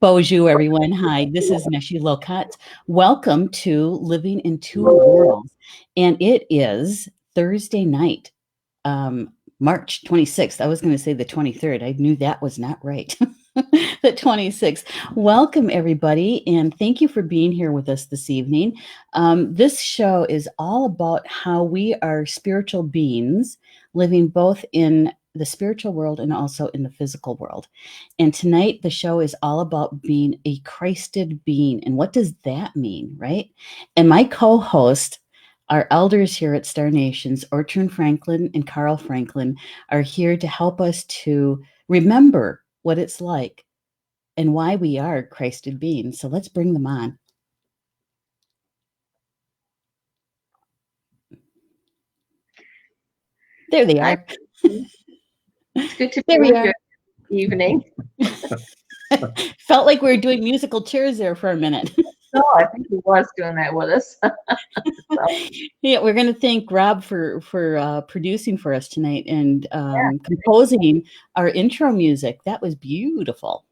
Bonjour, everyone. Hi, this is Neshi Lokat. Welcome to Living in Two Worlds. And it is Thursday night, March 26th. I was going to say the 23rd. I knew that was not right. The 26th. Welcome, everybody. And thank you for being here with us this evening. This show is all about how we are spiritual beings living both in the spiritual world and also in the physical world. And tonight, the show is all about being a Christed being. And what does that mean, right? And my co-host, our elders here at Star Nations, Ortrun Franklin and Carl Franklin, are here to help us to remember what it's like and why we are Christed beings. So let's bring them on. There they are. It's good to be with you this evening. Felt like we were doing musical chairs there for a minute. No, I think he was doing that with us. Yeah, we're going to thank Rob for producing for us tonight and composing our intro music. That was beautiful.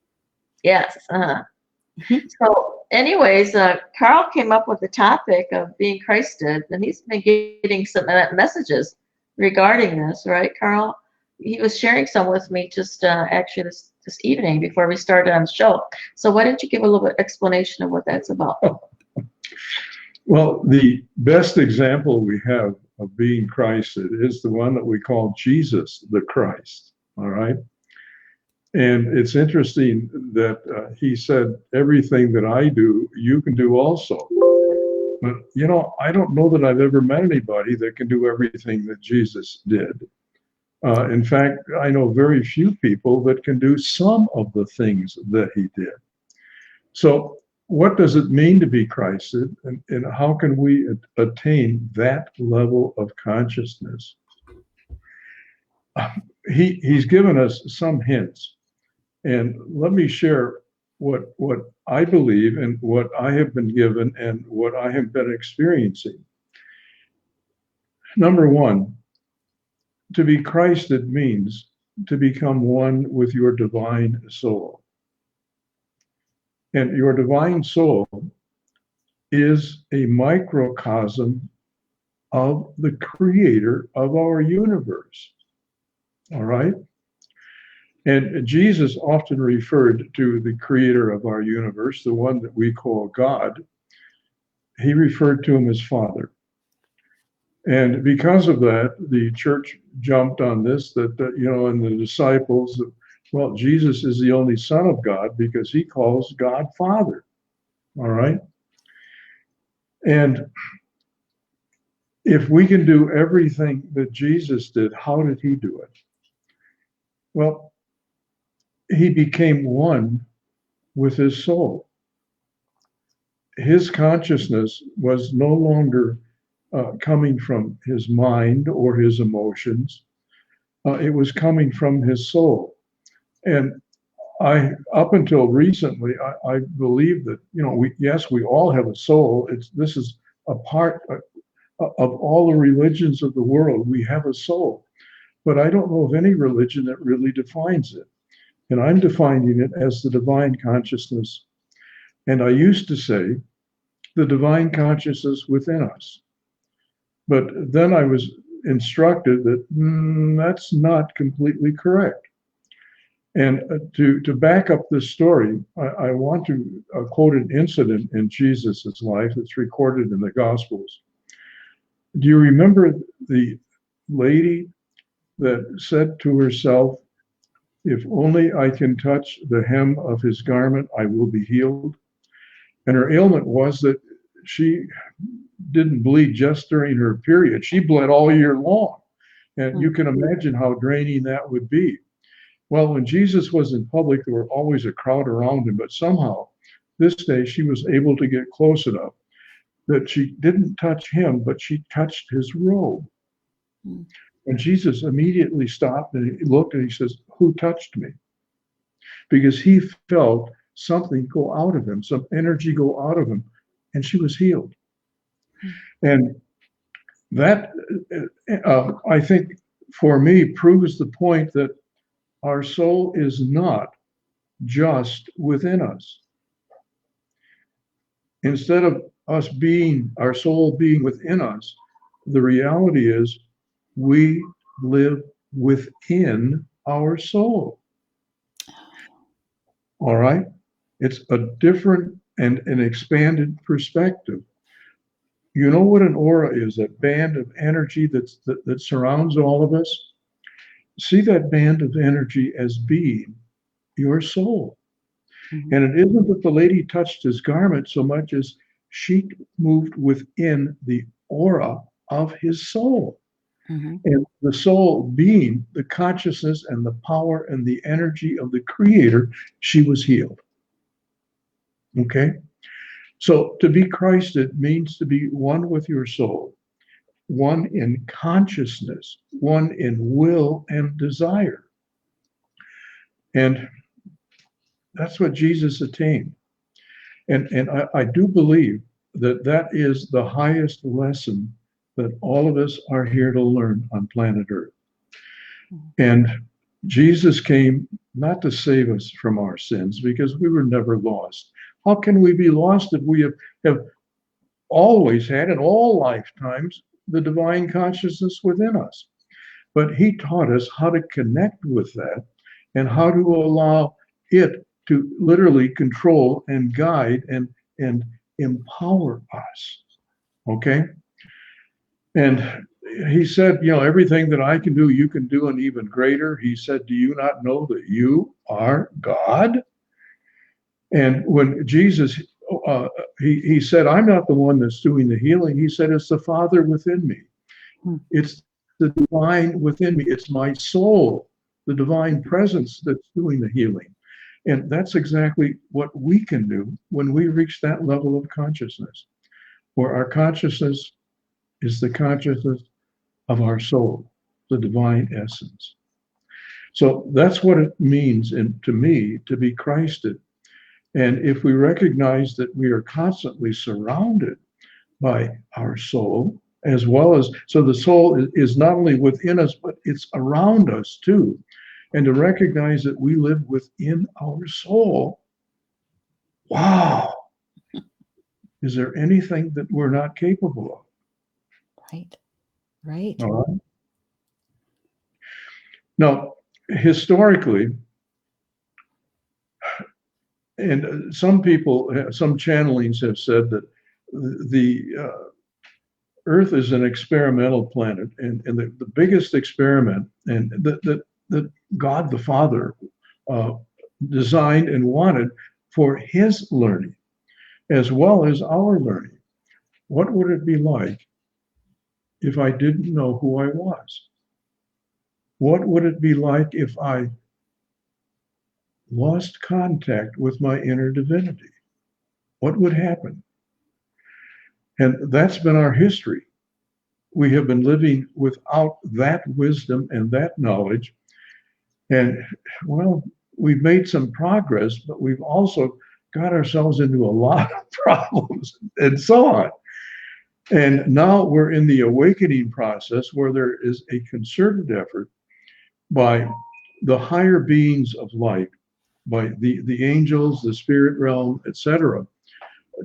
Yes. So anyways, Carl came up with the topic of being Christed, and he's been getting some messages regarding this, right, Carl? He was sharing some with me just actually this evening before we started on the show. So why don't you give a little bit explanation of what that's about? Well, the best example we have of being Christed is the one that we call Jesus the Christ, all right? And it's interesting that he said, everything that I do, you can do also. But, you know, I don't know that I've ever met anybody that can do everything that Jesus did. In fact, I know very few people that can do some of the things that he did. So what does it mean to be Christed, and how can we attain that level of consciousness? He's given us some hints. And let me share what I believe and what I have been given and what I have been experiencing. Number one, to be Christed means to become one with your divine soul. And your divine soul is a microcosm of the creator of our universe. All right? And Jesus often referred to the creator of our universe, the one that we call God. He referred to him as Father. And because of that, the church jumped on this, that you know, and the disciples, well, Jesus is the only Son of God because he calls God Father. All right? And if we can do everything that Jesus did, how did he do it? Well, he became one with his soul. His consciousness was no longer coming from his mind or his emotions. It was coming from his soul. And up until recently, I believe that, you know, we all have a soul. This is a part of all the religions of the world. We have a soul. But I don't know of any religion that really defines it. And I'm defining it as the divine consciousness. And I used to say the divine consciousness within us. But then I was instructed that that's not completely correct. And to back up this story, I want to quote an incident in Jesus's life that's recorded in the Gospels. Do you remember the lady that said to herself, if only I can touch the hem of his garment, I will be healed? And her ailment was that she didn't bleed just during her period. She bled all year long. And you can imagine how draining that would be. Well, when Jesus was in public, there were always a crowd around him, but somehow this day she was able to get close enough that she didn't touch him, but she touched his robe. And Jesus immediately stopped and he looked and he says, who touched me? Because he felt something go out of him, some energy go out of him, and she was healed. And that, I think, for me, proves the point that our soul is not just within us. Instead of us being, our soul being within us, the reality is we live within our soul. All right? It's a different and an expanded perspective. You know what an aura is, that band of energy that surrounds all of us? See that band of energy as being your soul. Mhm. And it isn't that the lady touched his garment so much as she moved within the aura of his soul. Mhm. And the soul being the consciousness and the power and the energy of the creator, she was healed. Okay? So to be Christed means to be one with your soul, one in consciousness, one in will and desire. And that's what Jesus attained. And I do believe that that is the highest lesson that all of us are here to learn on planet Earth. And Jesus came not to save us from our sins, because we were never lost. How can we be lost if we have always had, in all lifetimes, the divine consciousness within us? But he taught us how to connect with that and how to allow it to literally control and guide and empower us. Okay? And he said, everything that I can do, you can do, and even greater. He said, do you not know that you are God? And when Jesus, he said, I'm not the one that's doing the healing. He said, it's the Father within me. Hmm. It's the divine within me. It's my soul, the divine presence that's doing the healing. And that's exactly what we can do when we reach that level of consciousness, where our consciousness is the consciousness of our soul, the divine essence. So that's what it means, to me, to be Christed. And if we recognize that we are constantly surrounded by our soul, as well as, so the soul is not only within us, but it's around us too. And to recognize that we live within our soul, wow, is there anything that we're not capable Right. Right. of? All right. Now, historically, and some people, some channelings have said that the Earth is an experimental planet, and the biggest experiment, and that God the Father uh, designed and wanted for his learning, as well as our learning. What would it be like if I didn't know who I was? What would it be like if I lost contact with my inner divinity? What would happen? And that's been our history. We have been living without that wisdom and that knowledge. And well, we've made some progress, but we've also got ourselves into a lot of problems and so on. And now we're in the awakening process, where there is a concerted effort by the higher beings of light, by the angels, the spirit realm, etc.,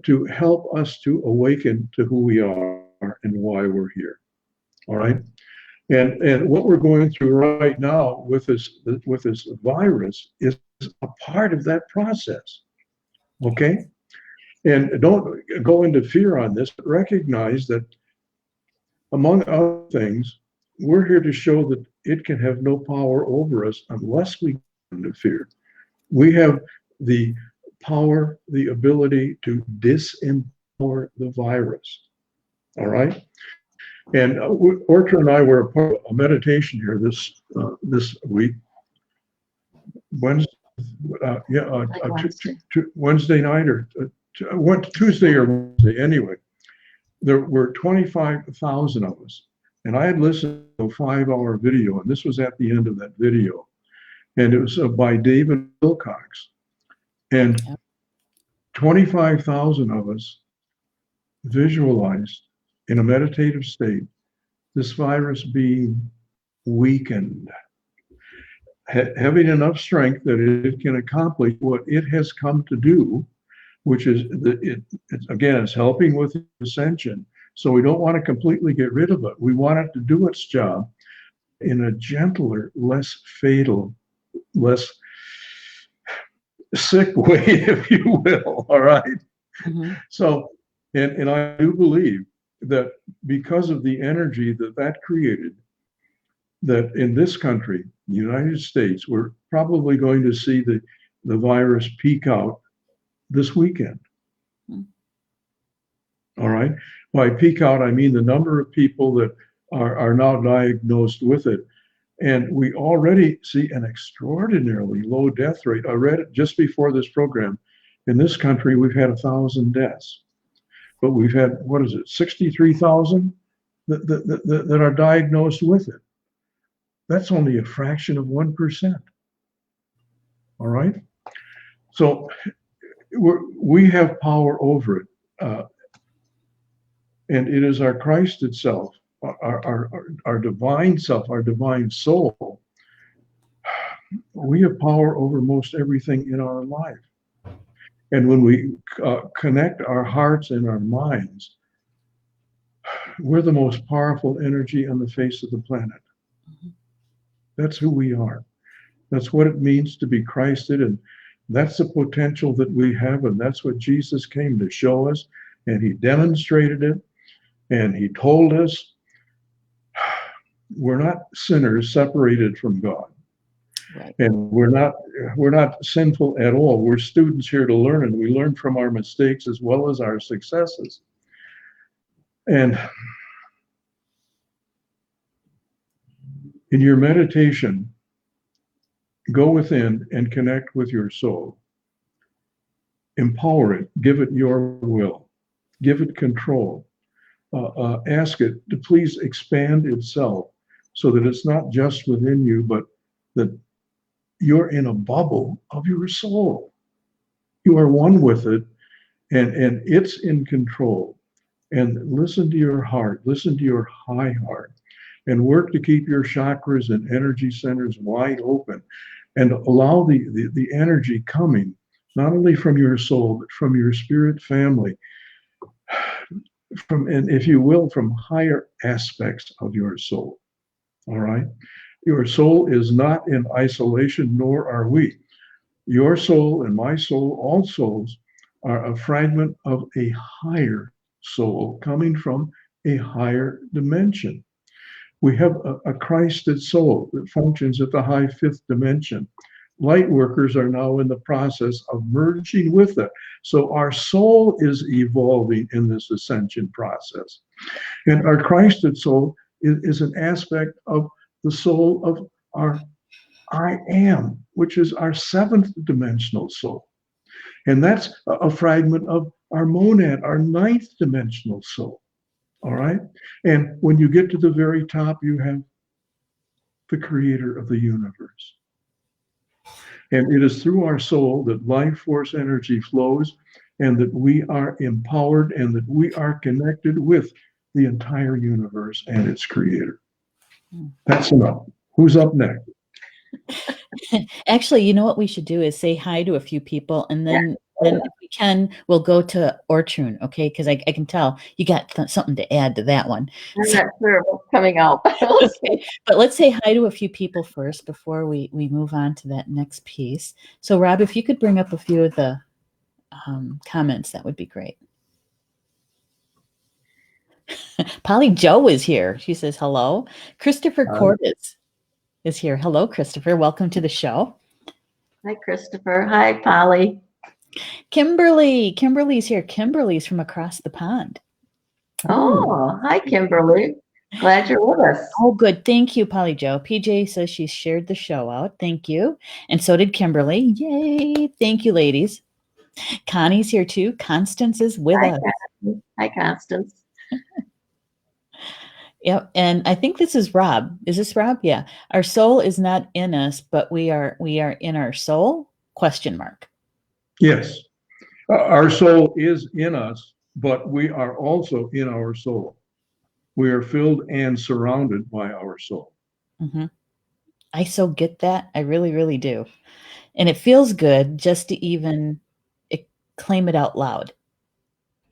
to help us to awaken to who we are and why we're here. All right. And what we're going through right now with this virus is a part of that process. Okay. And don't go into fear on this, but recognize that, among other things, we're here to show that it can have no power over us unless we go into fear. We have the power, the ability to disempower the virus. All right. And Ortrun and I were a part of a meditation here this week, Wednesday, Wednesday. Wednesday night, or Tuesday or Wednesday. Anyway, there were 25,000 of us, and I had listened to a 5-hour video, and this was at the end of that video, and it was by David Wilcox, and 25,000 of us visualized in a meditative state this virus being weakened. having enough strength that it can accomplish what it has come to do, which is, it's helping with ascension. So we don't want to completely get rid of it. We want it to do its job in a gentler, less fatal, less sick way, if you will. All right. Mm-hmm. So, and I do believe that because of the energy that created, that in this country, the United States, we're probably going to see the virus peak out this weekend. All right. By peak out, I mean the number of people that are now diagnosed with it. And we already see an extraordinarily low death rate. I read it just before this program. In this country, we've had 1,000 deaths, but we've had, 63,000 that are diagnosed with it. That's only a fraction of 1%. All right. So we have power over it. And it is our Christ itself, our divine self, our divine soul. We have power over most everything in our life. And when we connect our hearts and our minds, we're the most powerful energy on the face of the planet. That's who we are. That's what it means to be Christed. And that's the potential that we have. And that's what Jesus came to show us. And he demonstrated it. And he told us we're not sinners separated from God. Right. And we're not sinful at all. We're students here to learn, and we learn from our mistakes as well as our successes. And in your meditation, go within and connect with your soul. Empower it, give it your will, give it control. Ask it to please expand itself so that it's not just within you, but that you're in a bubble of your soul. You are one with it, and it's in control. And listen to your heart, listen to your high heart, and work to keep your chakras and energy centers wide open, and allow the energy coming, not only from your soul, but from your spirit family, and if you will, from higher aspects of your soul. All right? Your soul is not in isolation, nor are we. Your soul and my soul, all souls, are a fragment of a higher soul coming from a higher dimension. We have a Christed soul that functions at the high fifth dimension. Light workers are now in the process of merging with it. So our soul is evolving in this ascension process. And our Christed soul is an aspect of the soul of our I am, which is our seventh dimensional soul. And that's a fragment of our monad, our ninth dimensional soul. All right? And when you get to the very top, you have the creator of the universe. And it is through our soul that life force energy flows, and that we are empowered, and that we are connected with the entire universe and its creator. That's enough. Who's up next? Actually, you know what we should do is say hi to a few people, and then if we can, we'll go to Ortrun, okay? Because I can tell you got something to add to that one. I'm not sure what's coming out. Okay, but let's say hi to a few people first before we move on to that next piece. So, Rob, if you could bring up a few of the comments, that would be great. Polly Joe is here. She says hello. Christopher Cordes is here. Hello, Christopher. Welcome to the show. Hi, Christopher. Hi, Polly. Kimberly's here. Kimberly's from across the pond. Oh, hi, Kimberly. Glad you're with us. Oh, good. Thank you, Polly Joe. PJ says she's shared the show out. Thank you. And so did Kimberly. Yay. Thank you, ladies. Connie's here too. Constance is with us. Hi, Constance. Yep. And I think this is Rob. Is this Rob? Yeah. Our soul is not in us, but we are in our soul? ? Yes. Our soul is in us, but we are also in our soul. We are filled and surrounded by our soul. Mm-hmm. I so get that. I really, really do. And it feels good just to even claim it out loud.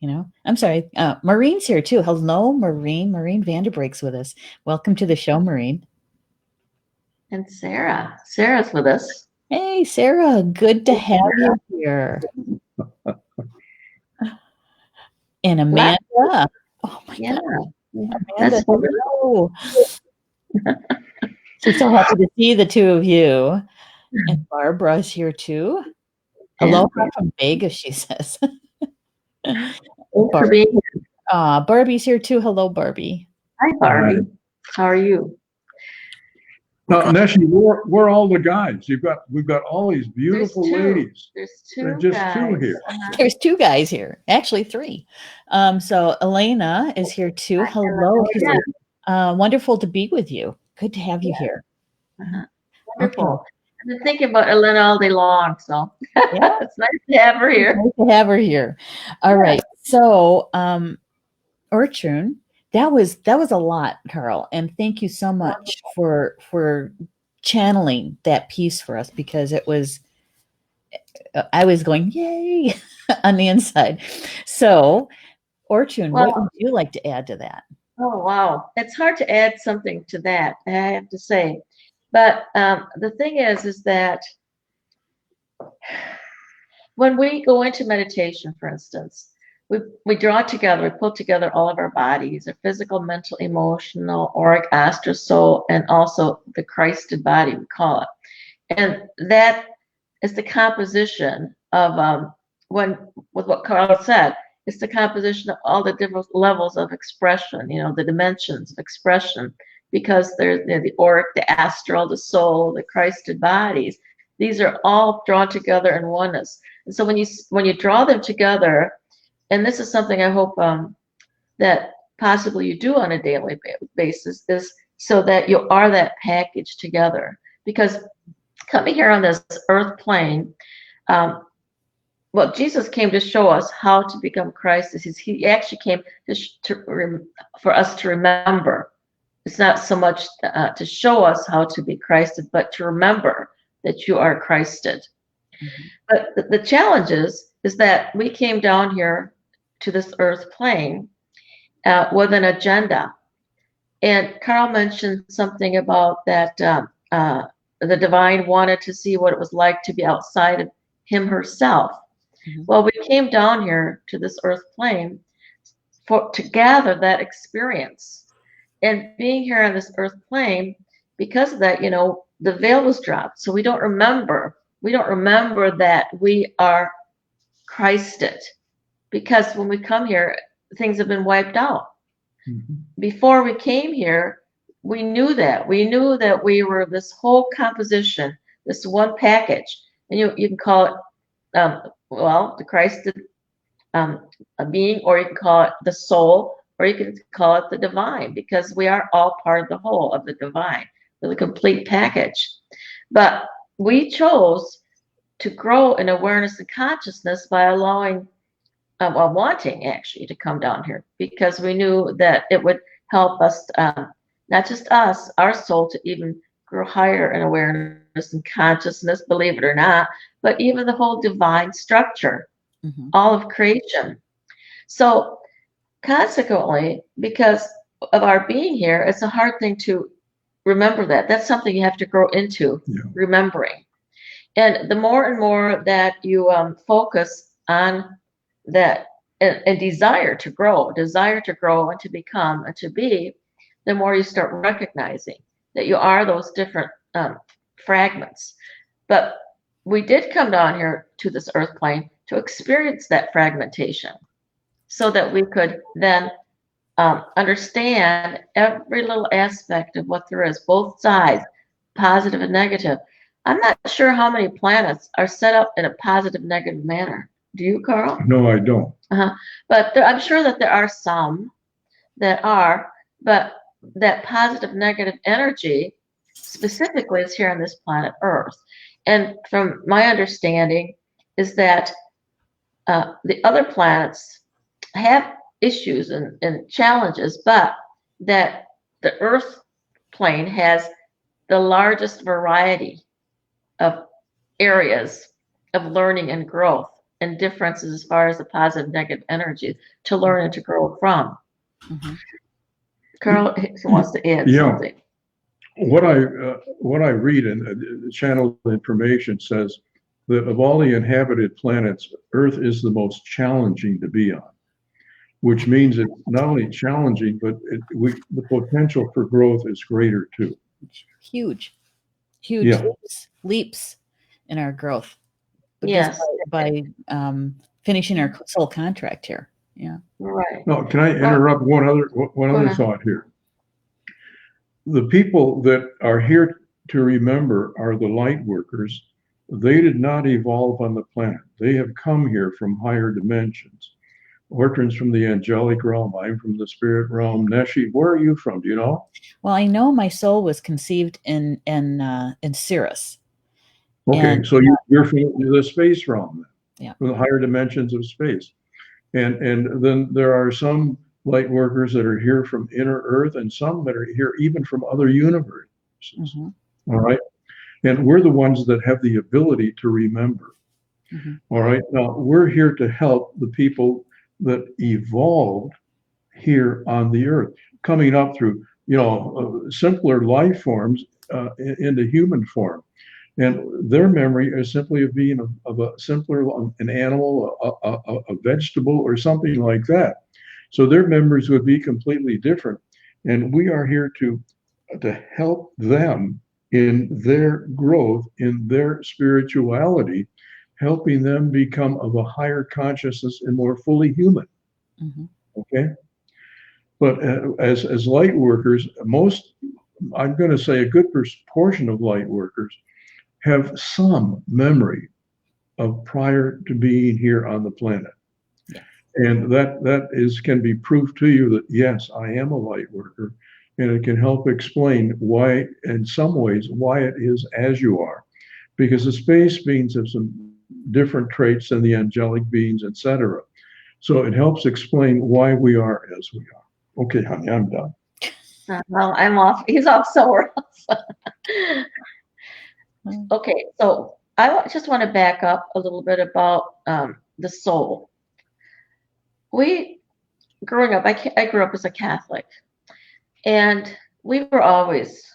I'm sorry. Maureen's here too. Hello, Maureen. Maureen Vanderbreek's with us. Welcome to the show, Maureen. And Sarah's with us. Hey, Sarah. Good to have you here. And Amanda. Oh my God. Amanda, hello. She's so happy to see the two of you. And Barbara's here too. Aloha from Vegas, she says. Barbie's here too. Hello, Barbie. Hi, Barbie. Hi. How are you? Nessie, we're all the guys. We've got all these beautiful ladies. There's two. There's just guys. two here. There's two guys here. Actually, three. So Elena is here too. Hello. Wonderful to be with you. Good to have you here. Wonderful. Okay. I've been thinking about Elena all day long, so yeah. It's nice to have her here. Nice to have her here. All right. So, Ortrun, that was a lot, Carl, and thank you so much for channeling that piece for us, because I was going yay on the inside. So, Ortrun, what would you like to add to that? Oh wow, it's hard to add something to that, I have to say. But the thing is that when we go into meditation, for instance, we draw together, we pull together all of our bodies, our physical, mental, emotional, auric, astral, soul, and also the Christed body, we call it. And that is the composition of with what Carl said, it's the composition of all the different levels of expression, the dimensions of expression, because there's the auric, the astral, the soul, the Christed bodies. These are all drawn together in oneness. And so when you draw them together, and this is something I hope that possibly you do on a daily basis, is so that you are that package together. Because coming here on this earth plane, Jesus came to show us how to become Christ. He actually came for us to remember. It's not so much to show us how to be Christed, but to remember that you are Christed. Mm-hmm. But the challenge is that we came down here to this earth plane with an agenda. And Carl mentioned something about that the divine wanted to see what it was like to be outside of him herself. Mm-hmm. Well, we came down here to this earth plane to gather that experience. And being here on this earth plane, because of that, the veil was dropped. So we don't remember that we are Christed. Because when we come here, things have been wiped out. Mm-hmm. Before we came here, we knew that. We knew that we were this whole composition, this one package. And you can call it, the Christed being, or you can call it the soul, or you can call it the divine, because we are all part of the whole of the divine, the complete package. But we chose to grow in awareness and consciousness by allowing, wanting actually to come down here, because we knew that it would help us, not just us, our soul, to even grow higher in awareness and consciousness, believe it or not, but even the whole divine structure, mm-hmm. all of creation. So consequently, because of our being here, it's a hard thing to remember that. That's something you have to grow into, remembering. And the more and more that you focus on that and desire to grow and to become and to be, the more you start recognizing that you are those different fragments. But we did come down here to this earth plane to experience that fragmentation, so that we could then understand every little aspect of what there is, both sides, positive and negative. I'm not sure how many planets are set up in a positive, negative manner. Do you, Carl? No, I don't. But I'm sure that there are some that are, but that positive, negative energy specifically is here on this planet Earth. And from my understanding is that the other planets have issues and challenges, but that the Earth plane has the largest variety of areas of learning and growth and differences as far as the positive negative energy to learn and to grow from. Mm-hmm. Carl wants to add something. What I read in the channel information says that of all the inhabited planets, Earth is the most challenging to be on, which means it's not only challenging, but the potential for growth is greater too. Huge Yeah. leaps in our growth. Yes. By finishing our soul contract here. Yeah. Right. No, can I interrupt one other thought here? The people that are here to remember are the light workers. They did not evolve on the planet. They have come here from higher dimensions. Ortrun's from the angelic realm. I'm from the spirit realm. Neshi, where are you from? Do you know? Well, I know my soul was conceived in Cirrus. Okay, And, so you're from the space realm, yeah, from the higher dimensions of space. And then there are some light workers that are here from inner Earth, and some that are here even from other universes. mm-hmm. All right. And we're the ones that have the ability to remember. Mm-hmm. All right. Now we're here to help the people that evolved here on the Earth, coming up through, simpler life forms into human form. And their memory is simply of being of a simpler, an animal, a vegetable, or something like that. So their memories would be completely different. And we are here to help them in their growth, in their spirituality, helping them become of a higher consciousness and more fully human. Mm-hmm. Okay. But as light workers, I'm going to say a good portion of light workers have some memory of prior to being here on the planet. Yes. And that can be proof to you that, yes, I am a light worker, and it can help explain why, in some ways, why it is as you are. Because the space beings have some different traits than the angelic beings, etc. So it helps explain why we are as we are. Okay, honey, I'm done. Well, I'm off. He's off somewhere else. Okay, so I just want to back up a little bit about the soul. Growing up, I grew up as a Catholic, and we were always,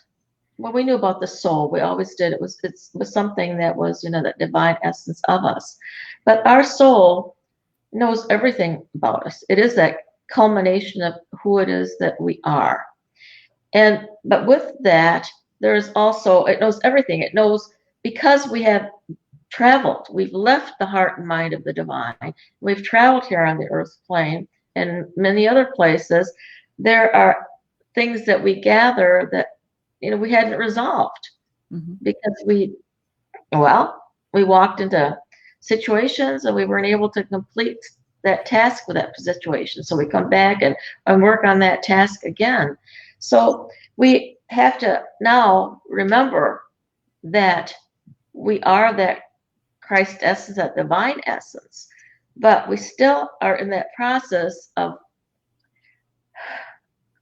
when we knew about the soul, we always did. It was something that was, that divine essence of us. But our soul knows everything about us. It is that culmination of who it is that we are. But with that, there's also, it knows everything. It knows, because we have traveled, we've left the heart and mind of the divine. We've traveled here on the earth plane and many other places. There are things that we gather that, we hadn't resolved, mm-hmm. because we walked into situations and we weren't able to complete that task with that situation. So we come back and work on that task again. So we have to now remember that we are that Christ essence, that divine essence, but we still are in that process of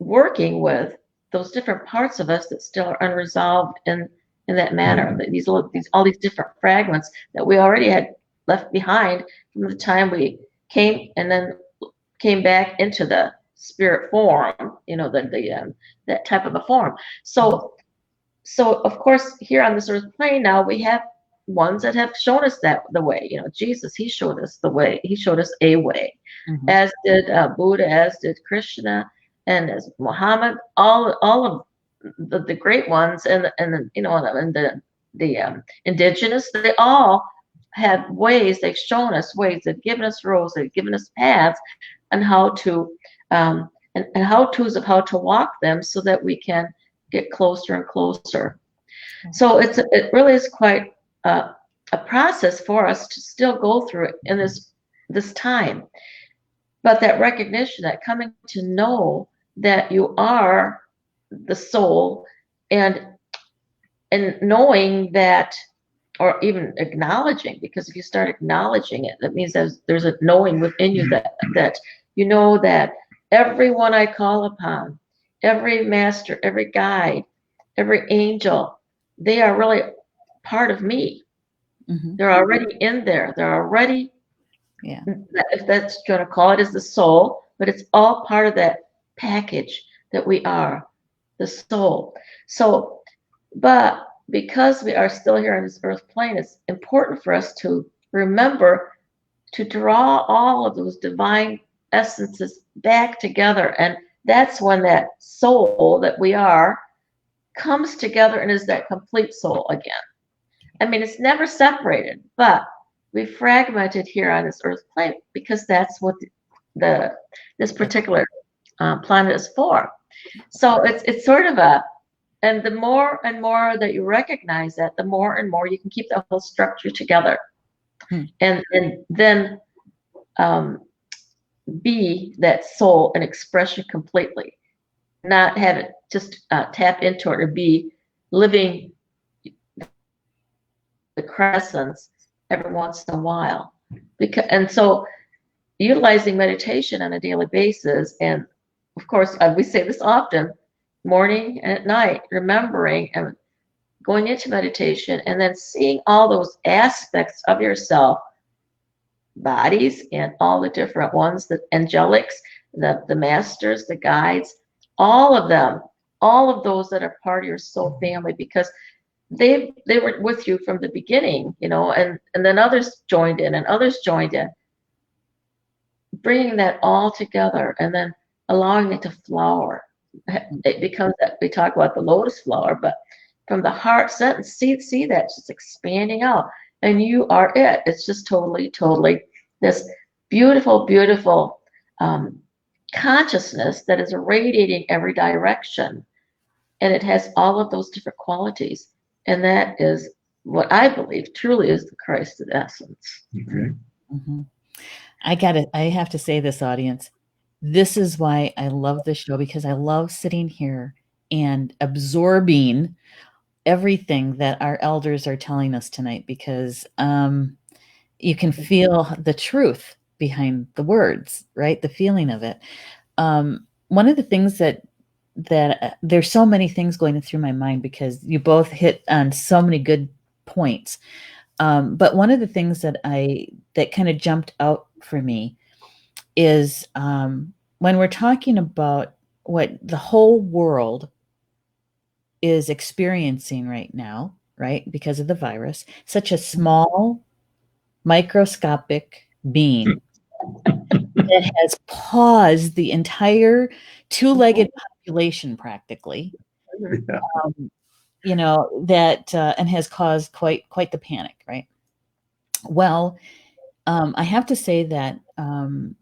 working with those different parts of us that still are unresolved in that manner. All these different fragments that we already had left behind from the time we came and then came back into the spirit form, that type of a form. So of course, here on this earth plane now, we have ones that have shown us the way. Jesus, he showed us the way. He showed us a way, mm-hmm. as did Buddha, as did Krishna, and as Muhammad. All of the great ones, and the indigenous, they all have ways. They've shown us ways. They've given us roads. They've given us paths, and how to and how-tos of how to walk them, so that we can get closer and closer. So it really is quite a process for us to still go through it in this time. But that recognition, that coming to know that you are the soul, and knowing that, or even acknowledging, because if you start acknowledging it, that means there's a knowing within you that you know that everyone I call upon, every master, every guide, every angel, they are really part of me. Mm-hmm. They're already in there. They're already, Yeah. if that's what you want to call it, is the soul, but it's all part of that package that we are, the soul. So, but because we are still here on this earth plane, it's important for us to remember to draw all of those divine essences back together. And that's when that soul that we are comes together and is that complete soul again. I mean, it's never separated, but we fragmented here on this earth plane because that's what the this particular planet is for. So it's sort of a, and the more and more that you recognize that, the more and more you can keep the whole structure together, and then um, be that soul and expression completely, not have it just tap into it or be living the crescents every once in a while. Because, and so utilizing meditation on a daily basis, and of course, we say this often, morning and at night, remembering and going into meditation, and then seeing all those aspects of yourself, bodies, and all the different ones, the angelics, the masters, the guides, all of them, all of those that are part of your soul family, because they were with you from the beginning, you know, and then others joined in and others joined in, bringing that all together and then allowing it to flower. It becomes that we talk about the lotus flower, but from the heart set, see that just expanding out, and you are it. It's just totally this beautiful, beautiful consciousness that is radiating every direction, and it has all of those different qualities, and that is what I believe truly is the Christ essence. Okay. Mm-hmm. I have to say this, audience. This is why I love this show, because I love sitting here and absorbing everything that our elders are telling us tonight, because you can feel the truth behind the words, right? The feeling of it. One of the things that there's so many things going through my mind, because you both hit on so many good points. But one of the things that kind of jumped out for me is when we're talking about what the whole world is experiencing right now, right? Because of the virus, such a small, microscopic being that has paused the entire two-legged population practically, Yeah. you know, that and has caused quite the panic, right? Well, I have to say that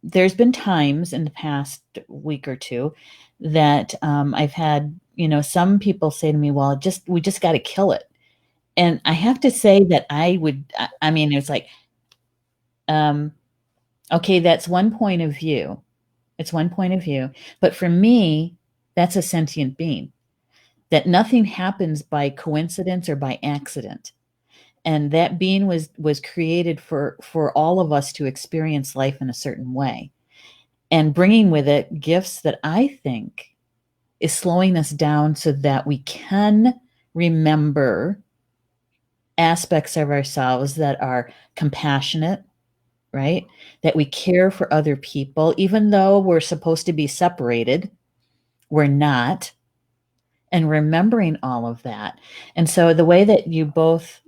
there's been times in the past week or two that I've had, you know, some people say to me, "Well, we just got to kill it," and I have to say that I mean, it's like, okay, that's one point of view. It's one point of view, but for me, that's a sentient being. That nothing happens by coincidence or by accident. And that being was created for all of us to experience life in a certain way, and bringing with it gifts that I think is slowing us down so that we can remember aspects of ourselves that are compassionate, right? That we care for other people, even though we're supposed to be separated, we're not, and remembering all of that. And so the way that you both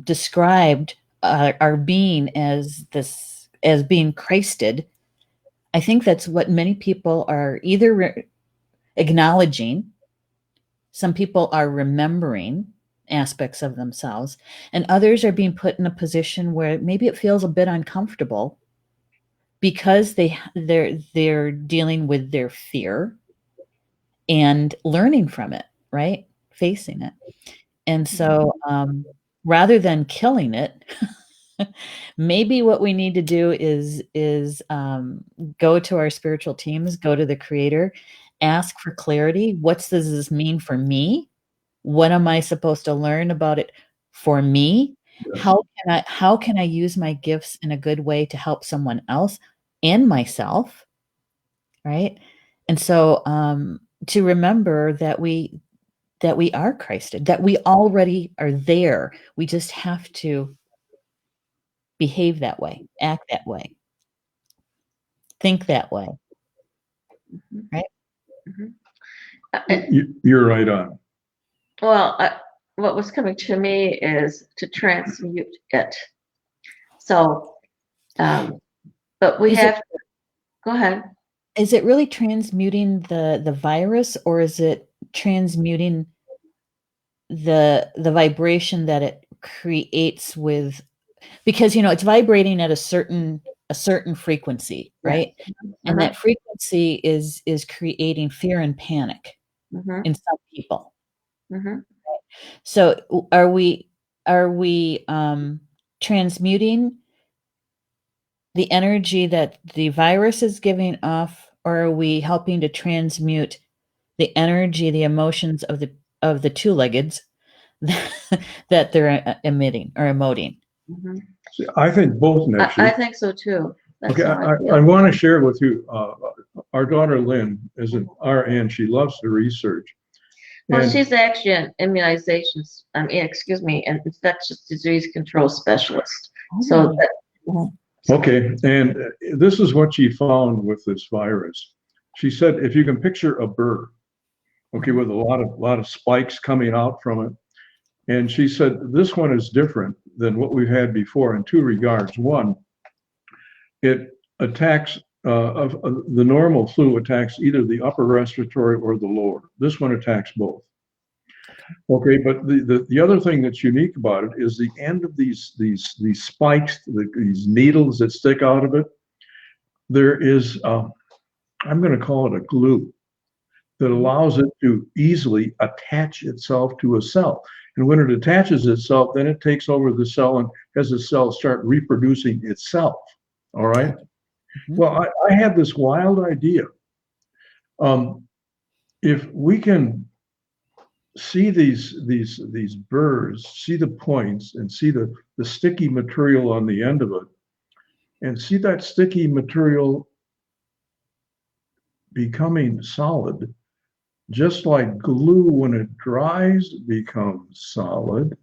described our being as being Christed, I think that's what many people are either acknowledging. Some people are remembering aspects of themselves, and others are being put in a position where maybe it feels a bit uncomfortable because they're dealing with their fear and learning from it, right? Facing it. And so rather than killing it, maybe what we need to do is go to our spiritual teams, go to the creator, ask for clarity. What does this mean for me? What am I supposed to learn about it for me? Yes. How can I use my gifts in a good way to help someone else and myself? Right. And so to remember that that we are Christed, that we already are there. We just have to behave that way, act that way, think that way, Mhm. right? Mhm. You're right on. Well, what was coming to me is to transmute it. So, but we Is have to go ahead. it really transmuting the virus, or is it transmuting the vibration that it creates with, because it's vibrating at a certain frequency, Yes. right? And Uh-huh. that frequency is creating fear and panic Mm-hmm. in some people. Mm-hmm. So are we transmuting the energy that the virus is giving off, or are we helping to transmute the energy, the emotions of the two-leggeds that they're emitting or emoting? Mm-hmm. See, I think both, I Nessie. think so too. That's Okay, how I I feel. want to share with you, our daughter Lynn is an RN. She loves to research. Well, And she's actually an immunizations, excuse me, an infectious disease control specialist. So that, okay, and this is what she found with this virus. She said, if you can picture a burr, okay, with a lot of spikes coming out from it. And she said, this one is different than what we've had before in two regards. One, it attacks, the normal flu attacks either the upper respiratory or the lower. This one attacks both. Okay, but the other thing that's unique about it is the end of these spikes, these needles that stick out of it. There is, I'm going to call it a glue that allows it to easily attach itself to a cell. And when it attaches itself, then it takes over the cell and has the cell start reproducing itself. All right. Mhm. Well, I had this wild idea. If we can see these burrs, see the points, and see the sticky material on the end of it, and see that sticky material becoming solid, just like glue when it dries becomes solid,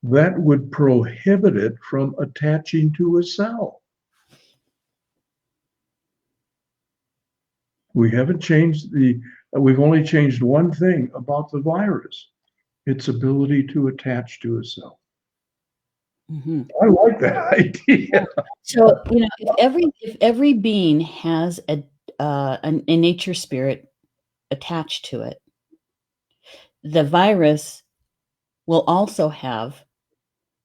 that would prohibit it from attaching to a cell. We haven't changed we've only changed one thing about the virus, its ability to attach to a cell. Mhm. I like that idea. So, if every being has a nature spirit attached to it, the virus will also have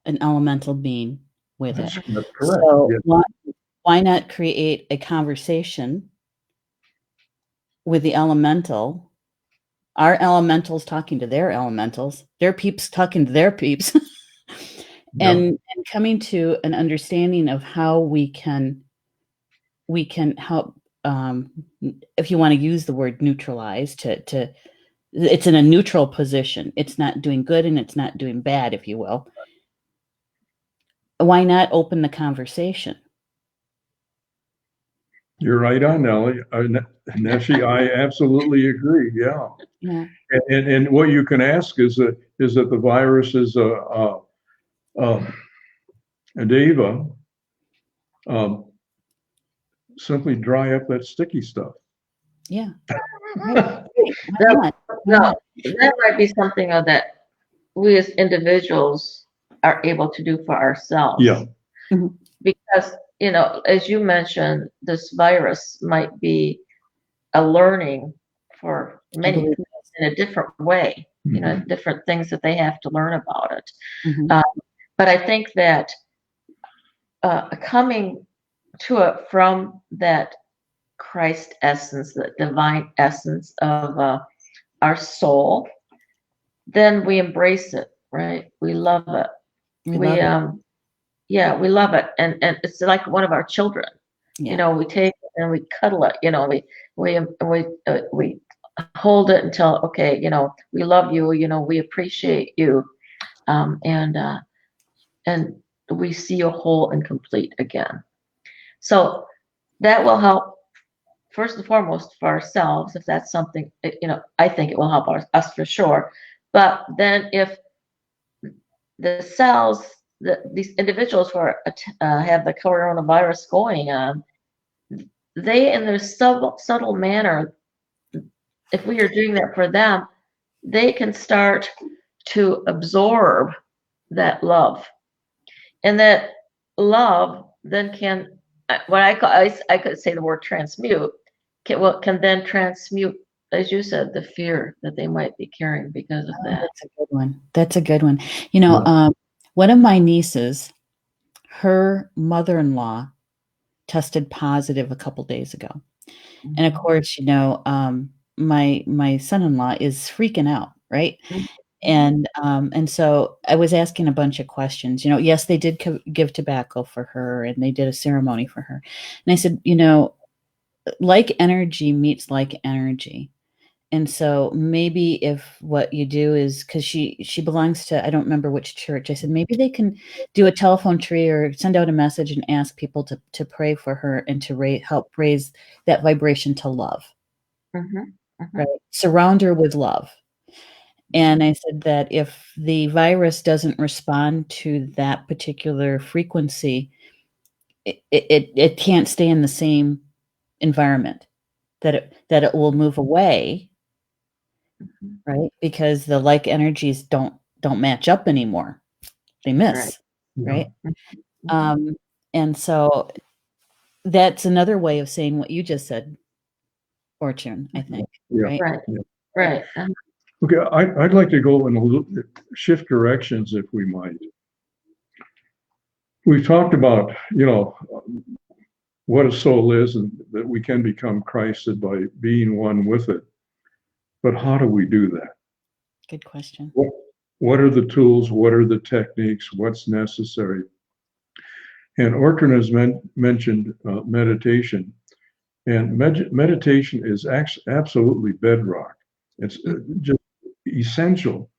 an elemental being with it. That's correct. So Yeah. why not create a conversation with the elemental, our elementals talking to their elementals, their peeps talking to their peeps, Yeah. and coming to an understanding of how we can help, if you want to use the word neutralize, to it's in a neutral position. It's not doing good and it's not doing bad, if you will. Why not open the conversation? You're right on, Nellie. Nessie, I absolutely agree. Yeah. Yeah. And what you can ask is that the virus is a Deva, simply dry up that sticky stuff. Yeah. Right. Why that, not? Why no, not? that might be something that we as individuals are able to do for ourselves. Yeah. Mhm. Because, as you mentioned, this virus might be a learning for I many believe people in a different way, Mhm. different things that they have to learn about it. Mhm. But I think that coming to it from that Christ essence, that divine essence of our soul, then we embrace it, right? We love it. We love it. Yeah, we love it, and it's like one of our children. Yeah. We take it and we cuddle it. We hold it until, okay, we love you. We appreciate you, and we see you whole and complete again. So that will help first and foremost for ourselves, if that's something, I think it will help us for sure. But then if the cells, these individuals who have the coronavirus going on, they in their subtle manner, if we are doing that for them, they can start to absorb that love. And that love then can, what I could say the word transmute, can then transmute, as you said, the fear that they might be carrying because of that. That's a good one. That's a good one. Yeah. One of my nieces, her mother-in-law tested positive a couple days ago. And of course, my son-in-law is freaking out, right? And so I was asking a bunch of questions. Yes, they did give tobacco for her, and they did a ceremony for her. And I said, like energy meets like energy. And so maybe if what you do is, because she belongs to, I don't remember which church. I said maybe they can do a telephone tree or send out a message and ask people to pray for her and to help raise that vibration to love. Right? Surround her with love. And I said that if the virus doesn't respond to that particular frequency, it can't stay in the same environment, that it will move away, right? Because the like energies don't match up anymore. They miss, right? And so that's another way of saying what you just said, Ortrun, I think. Yeah. Right? Right. Okay, I'd like to go in a little shift directions if we might. We've talked about, what a soul is and that we can become Christed by being one with it. But how do we do that? Good question. What are the tools? What are the techniques? What's necessary? And Ortrun has mentioned meditation. And meditation is absolutely bedrock. It's just essential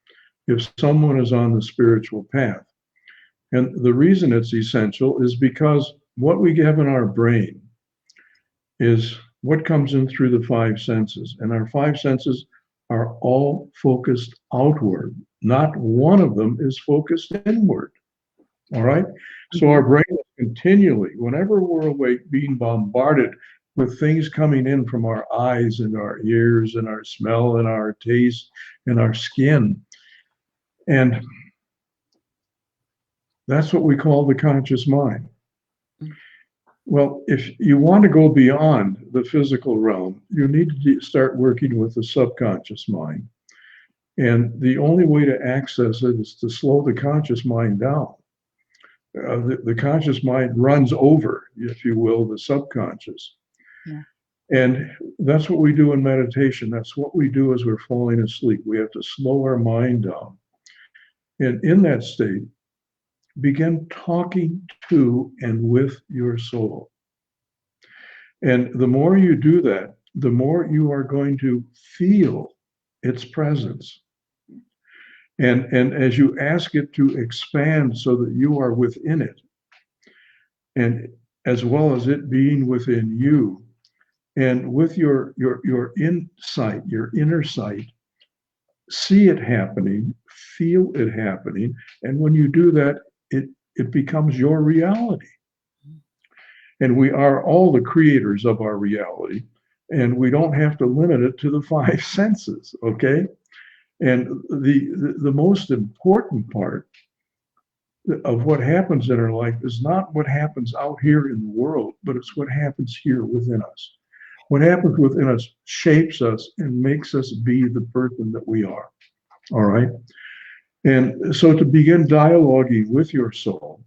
if someone is on the spiritual path. And the reason it's essential is because what we have in our brain is what comes in through the five senses. And our five senses are all focused outward. Not one of them is focused inward. All right? So our brain is continually, whenever we're awake, being bombarded with things coming in from our eyes and our ears and our smell and our taste and our skin. And that's what we call the conscious mind. Well, if you want to go beyond the physical realm, you need to start working with the subconscious mind. And the only way to access it is to slow the conscious mind down. The conscious mind runs over, if you will, the subconscious. Yeah. And that's what we do in meditation. That's what we do as we're falling asleep. We have to slow our mind down. And in that state, begin talking to and with your soul. And the more you do that, the more you are going to feel its presence. And as you ask it to expand so that you are within it, and as well as it being within you, and with your insight, your inner sight, see it happening, feel it happening, and when you do that, it becomes your reality. And we are all the creators of our reality, and we don't have to limit it to the five senses, okay? And the most important part of what happens in our life is not what happens out here in the world, but it's what happens here within us. What happens within us shapes us and makes us be the person that we are, all right? And so to begin dialoguing with your soul,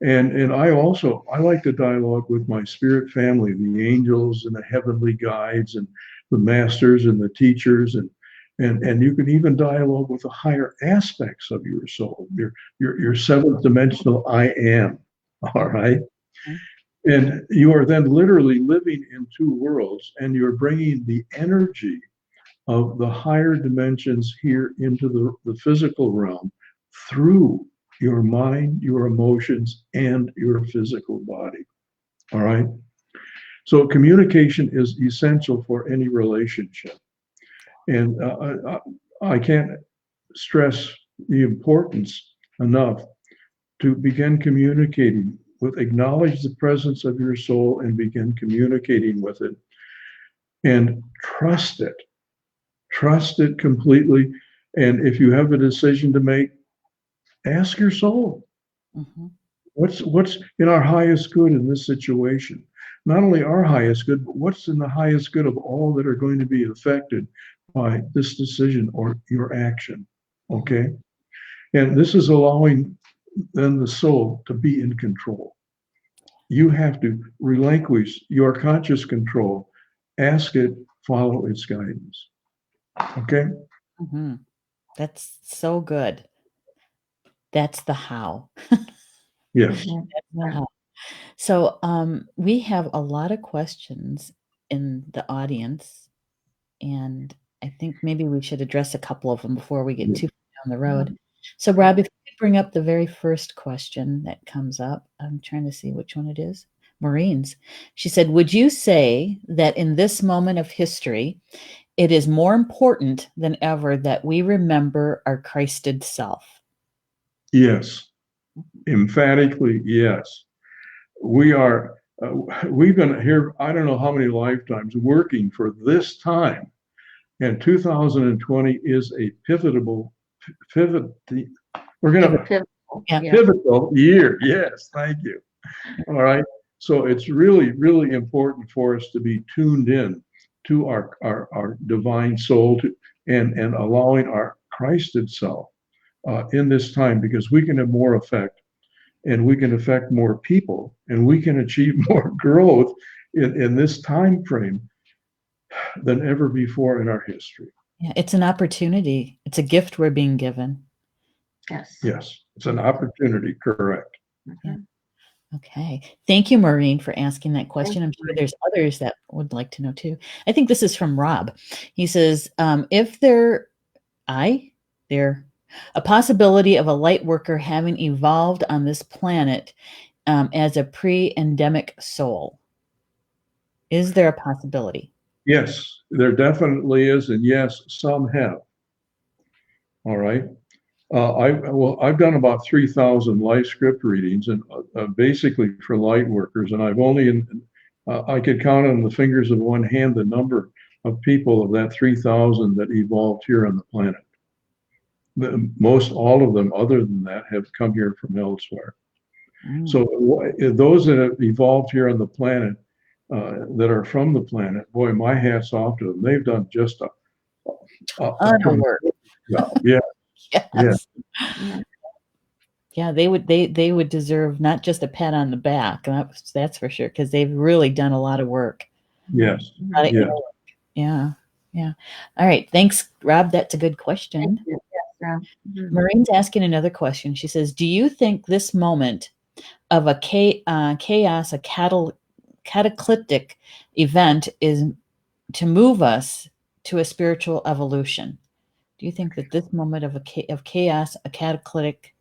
and I like to dialogue with my spirit family, the angels and the heavenly guides and the masters and the teachers, and you can even dialogue with the higher aspects of your soul, your seventh dimensional I am. All right. And you are then literally living in two worlds, and you're bringing the energy of the higher dimensions here into the physical realm through your mind, your emotions, and your physical body. All right. So communication is essential for any relationship. And I can't stress the importance enough to begin communicating with, acknowledge the presence of your soul and begin communicating with it, and trust it completely. And if you have a decision to make, ask your soul, what's in our highest good in this situation? Not only our highest good, but what's in the highest good of all that are going to be affected by this decision or your action. Okay. And this is allowing then the soul to be in control. You have to relinquish your conscious control, ask it, follow its guidance. Okay. That's so good. That's the how. Yes. That's the how. So we have a lot of questions in the audience, and I think maybe we should address a couple of them before we get too far down the road. So Rob, if you could bring up the very first question that comes up. I'm trying to see which one it is. Maureen's. She said, would you say that in this moment of history, it is more important than ever that we remember our Christed self? Yes. Emphatically, yes. We've been here, I don't know how many lifetimes, working for this time. And 2020 is a pivotal year. Yes, thank you. All right. So it's really, really important for us to be tuned in to our divine soul and allowing our Christed self in this time, because we can have more effect and we can affect more people and we can achieve more growth in this time frame than ever before in our history. Yeah, it's an opportunity. It's a gift we're being given. Yes. Yes, it's an opportunity, correct. Yeah. Okay. Thank you, Maureen, for asking that question. I'm sure there's others that would like to know too. I think this is from Rob. He says, if there a possibility of a light worker having evolved on this planet as a pre-endemic soul, is there a possibility? Yes, there definitely is. And yes, some have. All right. I've done about 3,000 life script readings, and basically for light workers, and I've only I could count on the fingers of one hand the number of people of that 3,000 that evolved here on the planet. Most all of them, other than that, have come here from elsewhere. So those that have evolved here on the planet, that are from the planet, boy, my hat's off to them. They've done just a work. job. Yeah. Yes. Yeah, they would deserve not just a pat on the back. That's for sure, because they've really done a lot of work. Yes. Yeah. All right. Thanks, Rob. That's a good question. Maureen's asking another question. She says, do you think this moment of a chaos, a cataclysmic event is to move us to a spiritual evolution? Do you think that this moment of chaos, a cataclysmic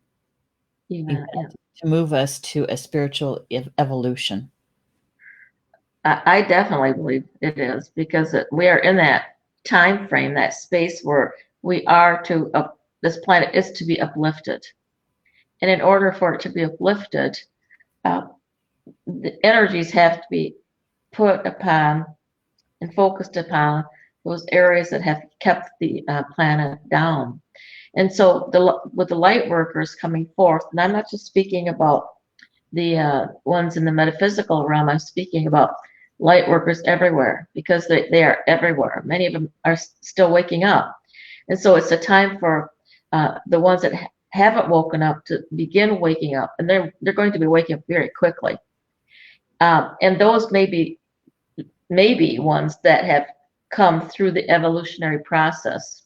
event, to move us to a spiritual evolution? I definitely believe it is, because we are in that time frame, that space where we are this planet is to be uplifted. And in order for it to be uplifted, the energies have to be put upon and focused upon those areas that have kept the planet down. And so with the light workers coming forth, and I'm not just speaking about the ones in the metaphysical realm, I'm speaking about light workers everywhere, because they are everywhere. Many of them are still waking up. And so it's a time for the ones that haven't woken up to begin waking up, and they're going to be waking up very quickly. And those may be ones that have come through the evolutionary process,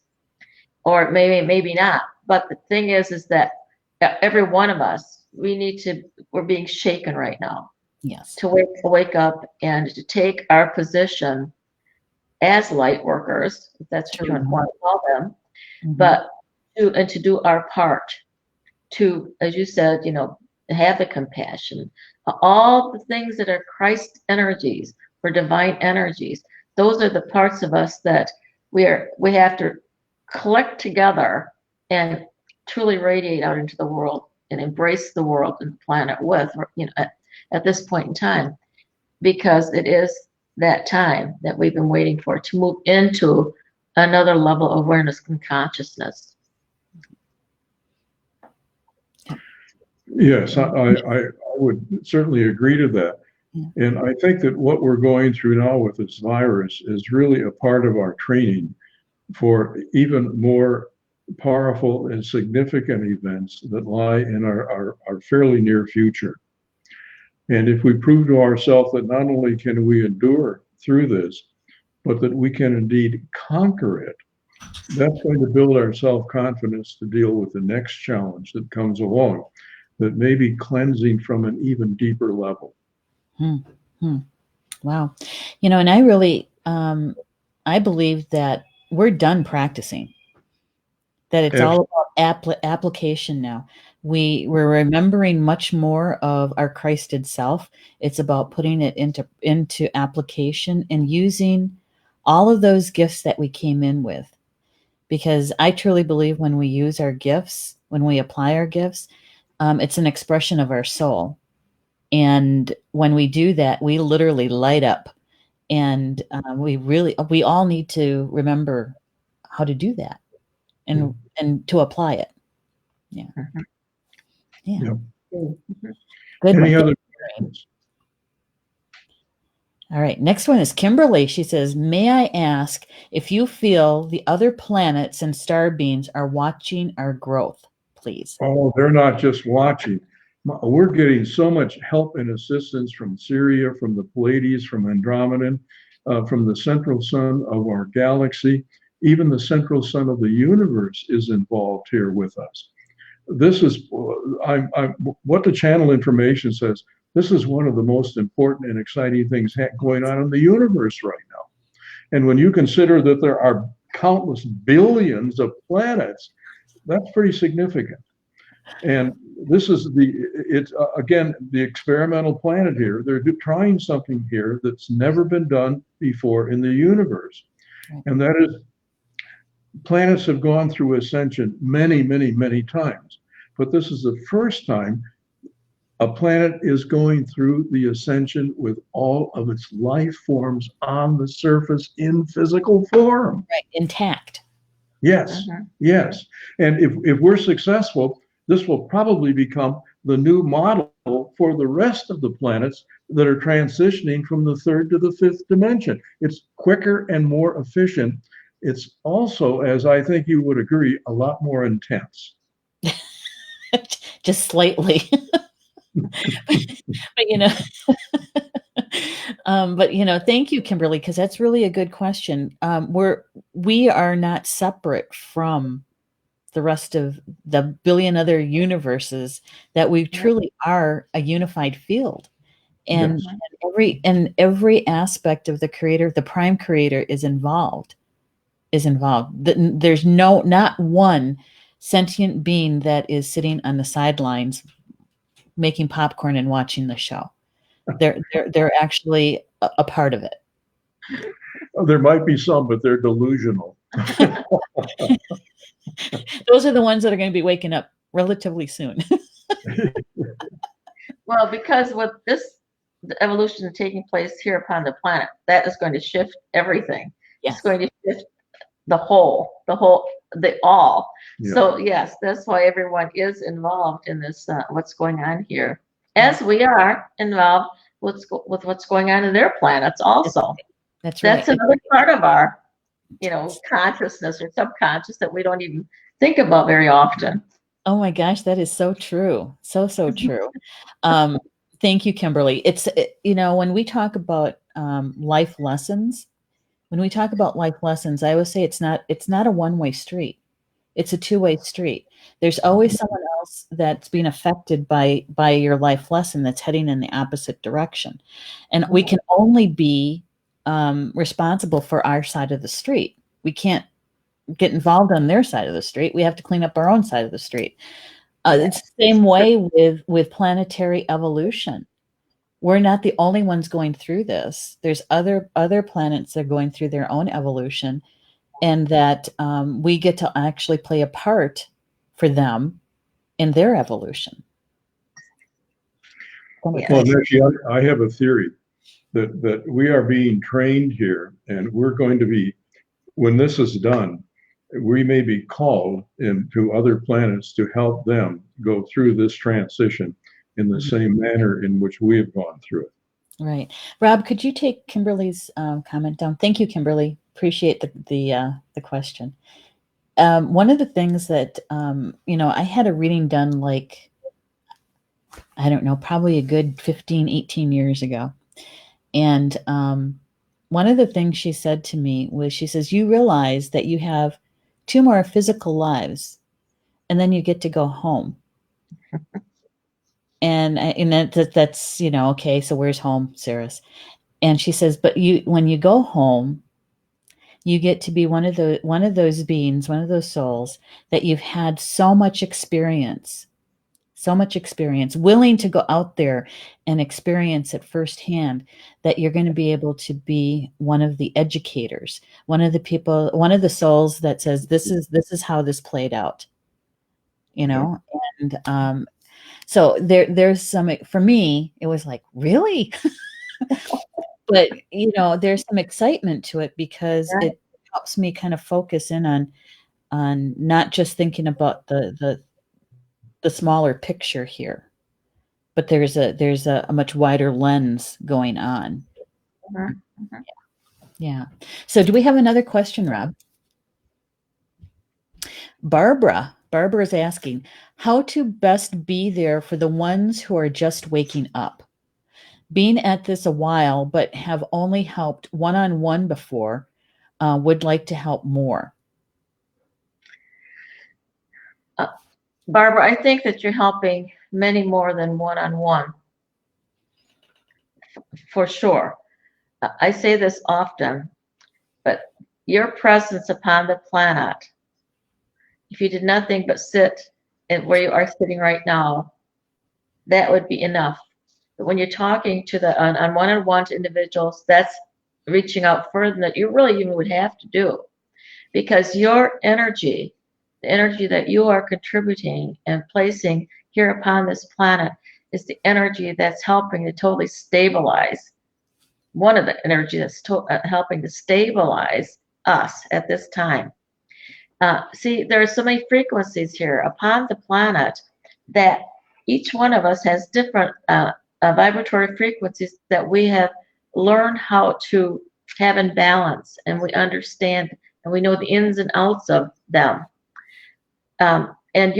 or maybe not. But the thing is that every one of us, we're being shaken right now. Yes. To wake up and to take our position as light workers, if that's what you want to call them, but to do our part to, as you said, have the compassion, all the things that are Christ energies, or divine energies. Those are the parts of us that we have to collect together and truly radiate out into the world and embrace the world and the planet with, at this point in time, because it is that time that we've been waiting for to move into another level of awareness and consciousness. Yes, I would certainly agree to that. And I think that what we're going through now with this virus is really a part of our training for even more powerful and significant events that lie in our fairly near future. And if we prove to ourselves that not only can we endure through this, but that we can indeed conquer it, that's going to build our self-confidence to deal with the next challenge that comes along, that may be cleansing from an even deeper level. Wow. And I really, I believe that we're done practicing, that it's all about application now. We're remembering much more of our Christed self. It's about putting it into application and using all of those gifts that we came in with. Because I truly believe when we use our gifts, when we apply our gifts, it's an expression of our soul. And when we do that, we literally light up. And we all need to remember how to do that and to apply it. Yeah. Yep. Good. Any other questions? All right. Next one is Kimberly. She says, may I ask if you feel the other planets and star beings are watching our growth, please? Oh, they're not just watching. We're getting so much help and assistance from Syria, from the Pleiades, from Andromeda, from the central sun of our galaxy. Even the central sun of the universe is involved here with us. This is what the channel information says. This is one of the most important and exciting things going on in the universe right now. And when you consider that there are countless billions of planets, that's pretty significant. And this is again, the experimental planet here. They're trying something here that's never been done before in the universe. And that is, planets have gone through ascension many, many, many times. But this is the first time a planet is going through the ascension with all of its life forms on the surface in physical form. Right, intact. Yes, yes. And if we're successful, this will probably become the new model for the rest of the planets that are transitioning from the third to the fifth dimension. It's quicker and more efficient. It's also, as I think you would agree, a lot more intense. Just slightly. But thank you, Kimberly, because that's really a good question. We are not separate from the rest of the billion other universes, that we truly are a unified field. And every aspect of the creator, the prime creator, is involved. There's not one sentient being that is sitting on the sidelines making popcorn and watching the show. They're actually a part of it. There might be some, but they're delusional. Those are the ones that are going to be waking up relatively soon. Well, because with this evolution taking place here upon the planet, that is going to shift everything. Yes. It's going to shift the all. Yeah. So yes, that's why everyone is involved in this, what's going on here, as we are involved with what's going on in their planets also. That's right. That's another part of our, consciousness or subconscious that we don't even think about very often. Oh my gosh, that is so true. So true. Thank you, Kimberly. It's, when we talk about life lessons, I always say it's not a one-way street. It's a two-way street. There's always someone else that's being affected by your life lesson that's heading in the opposite direction. And we can only be responsible for our side of the street. We can't get involved on their side of the street. We have to clean up our own side of the street. It's the same way with planetary evolution. we're not the only ones going through this. There's other planets that are going through their own evolution, and that we get to actually play a part for them in their evolution. Yeah. Well, Nikki, I have a theory that we are being trained here, and we're going to be, when this is done, we may be called into other planets to help them go through this transition in the same manner in which we have gone through it. Right. Rob, could you take Kimberly's comment down? Thank you, Kimberly. Appreciate the question. One of the things that, I had a reading done like, I don't know, probably a good 15, 18 years ago. And one of the things she said to me was, she says, you realize that you have 2 more physical lives, and then you get to go home. And that's, okay, so where's home, Saris? And she says, but when you go home, you get to be one of those beings, one of those souls that you've had so much experience, willing to go out there and experience it firsthand, that you're going to be able to be one of the educators, one of the people, one of the souls that says, this is how this played out, and so there's some, for me, it was like, really? But, there's some excitement to it, because Right. it helps me kind of focus in on not just thinking about the smaller picture here, but there's a much wider lens going on. Mhm. Mhm. Yeah. So do we have another question, Rob? Barbara's asking, how to best be there for the ones who are just waking up. Being at this a while, but have only helped one-on-one before, would like to help more. Barbara, I think that you're helping many more than one-on-one, for sure. I say this often, but your presence upon the planet, if you did nothing but sit and where you are sitting right now, that would be enough. But when you're talking to on one-on-one to individuals, that's reaching out further than that you really even would have to do, because your energy, the energy that you are contributing and placing here upon this planet, is the energy that's helping to totally stabilize, one of the energy that's helping to stabilize us at this time. See, there are so many frequencies here upon the planet that each one of us has different vibratory frequencies that we have learned how to have in balance, and we understand and we know the ins and outs of them. And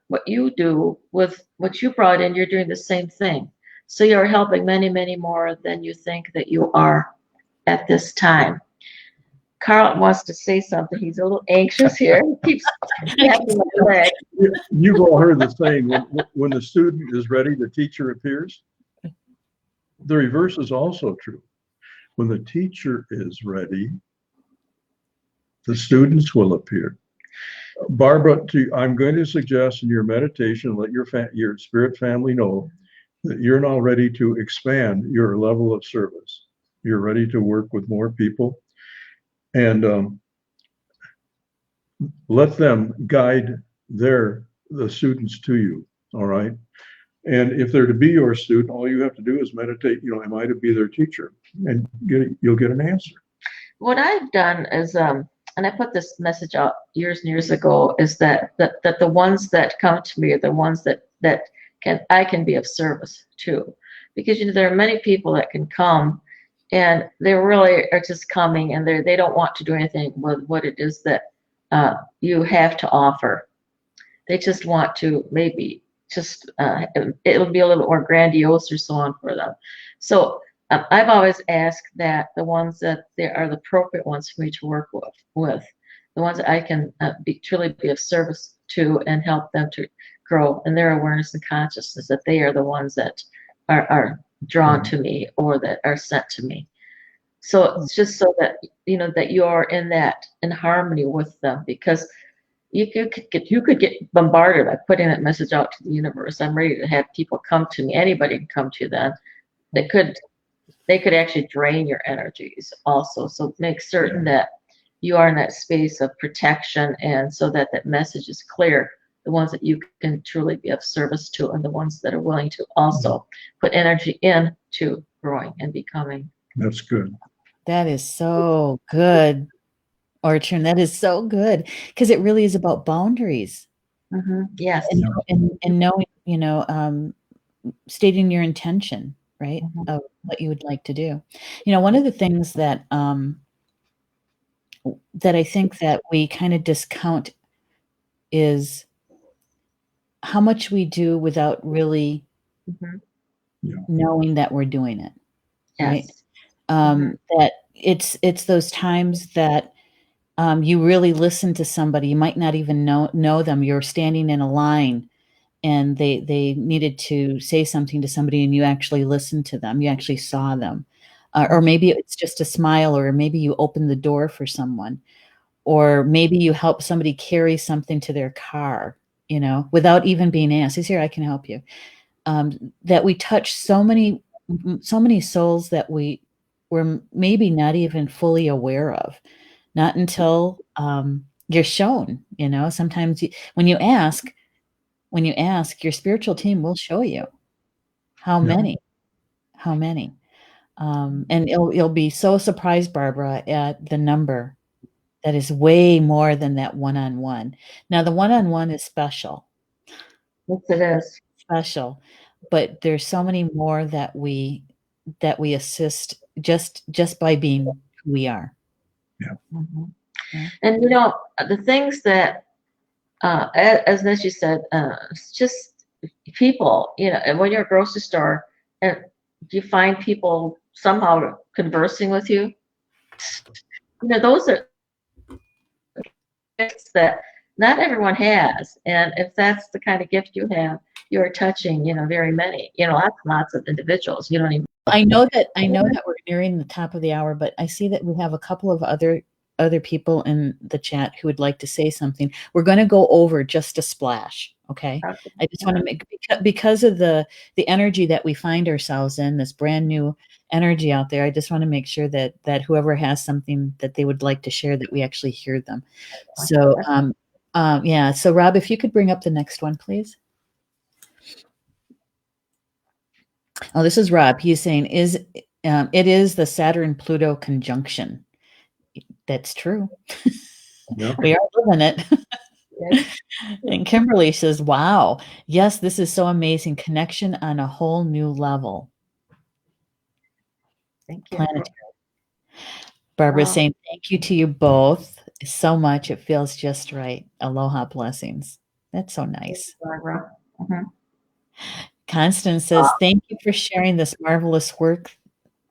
what you do with what you brought in, you're doing the same thing. So you're helping many, many more than you think that you are at this time. Carl wants to say something. He's a little anxious here. He keeps tapping my leg. You've all heard the saying, when the student is ready, the teacher appears. The reverse is also true. When the teacher is ready, the students will appear. Barbara, I'm going to suggest in your meditation, let your spirit family know that you're now ready to expand your level of service. You're ready to work with more people, and let them guide the students to you. All right. And if they're to be your student, all you have to do is meditate, am I to be their teacher? And you'll get an answer. What I've done is, and I put this message out years and years ago, is that the ones that come to me are the ones that I can be of service to, because there are many people that can come and they really are just coming and they don't want to do anything with what it is that you have to offer. They just want to maybe just it'll be a little more grandiose or so on for them. So I've always asked that the ones that they are the appropriate ones for me to work with, the ones that I can truly be of service to and help them to grow in their awareness and consciousness, that they are the ones that are drawn to me or that are sent to me. So it's just so that that you are in harmony with them, because you could get bombarded by putting that message out to the universe. I'm ready to have people come to me. Anybody can come to you then. that they could actually drain your energies also. So make certain that you are in that space of protection, and so that that message is clear. The ones that you can truly be of service to, and the ones that are willing to also put energy into growing and becoming. That's good. That is so good, Ortrun. That is so good, because it really is about boundaries Yes. and knowing, stating your intention, right, of what you would like to do. One of the things that that I think that we kind of discount is how much we do without really knowing that we're doing it, right? Yes. That it's those times that you really listen to somebody. You might not even know them. You're standing in a line and they needed to say something to somebody, and you actually listened to them. You actually saw them. Or maybe it's just a smile, or maybe you opened the door for someone, or maybe you help somebody carry something to their car, without even being asked. He's here, I can help you. That we touch so many souls that we were maybe not even fully aware of, not until you're shown. Sometimes when you ask, your spiritual team will show you how many. And you'll be so surprised, Barbara, at the number that is way more than that one-on-one. Now, the one-on-one is special. Yes, it is. Special, but there's so many more that we assist just by being who we are. Yeah. Yeah. And the things that, as Nessie said, it's just people. And when you're at a grocery store, and you find people somehow conversing with you, those are gifts that not everyone has. And if that's the kind of gift you have, you're touching, very many, lots of individuals. You don't even. I know that we're nearing the top of the hour, but I see that we have a couple of other people in the chat who would like to say something. We're going to go over just a splash, okay? I just want to make, because of the energy that we find ourselves in, this brand new energy out there, I just want to make sure that whoever has something that they would like to share, that we actually hear them. So, yeah. So, Rob, if you could bring up the next one, please. Oh, this is Rob. He's saying, it is the Saturn-Pluto conjunction. That's true. Yeah. We are living it. Yes. And Kimberly says, wow, yes, this is so amazing. Connection on a whole new level. Thank you. Planetary. Barbara saying, thank you to you both so much. It feels just right. Aloha, blessings. That's so nice. Barbara. Constance says, thank you for sharing this marvelous work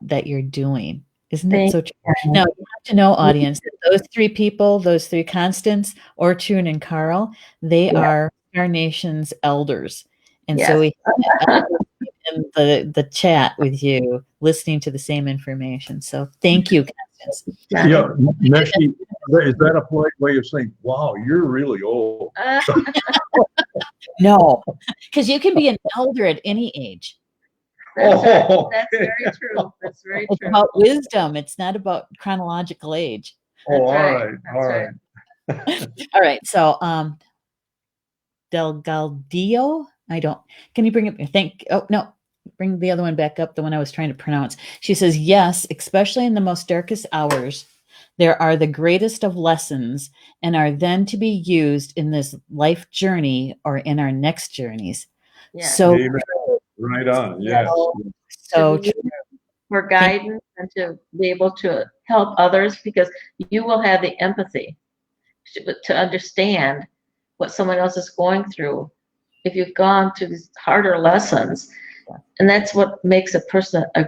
that you're doing. Isn't it so true? Now, you have to know, audience, that those three people, those three Constance, Ortrun, and Carl, they are our nation's elders. And so we in the chat with you, listening to the same information. So thank you, Constance. Yeah, Nessie, is that a polite way of saying, wow, you're really old? No, because you can be an elder at any age. That's very true. That's very true. It's about wisdom. It's not about chronological age. All right. All right. So, Del Galdillo, can you bring it? Bring the other one back up, the one I was trying to pronounce. She says, yes, especially in the most darkest hours, there are the greatest of lessons and are then to be used in this life journey or in our next journeys. Yeah. So right on. Yes. So for guidance and to be able to help others, because you will have the empathy to understand what someone else is going through if you've gone through these harder lessons. And that's what makes a person a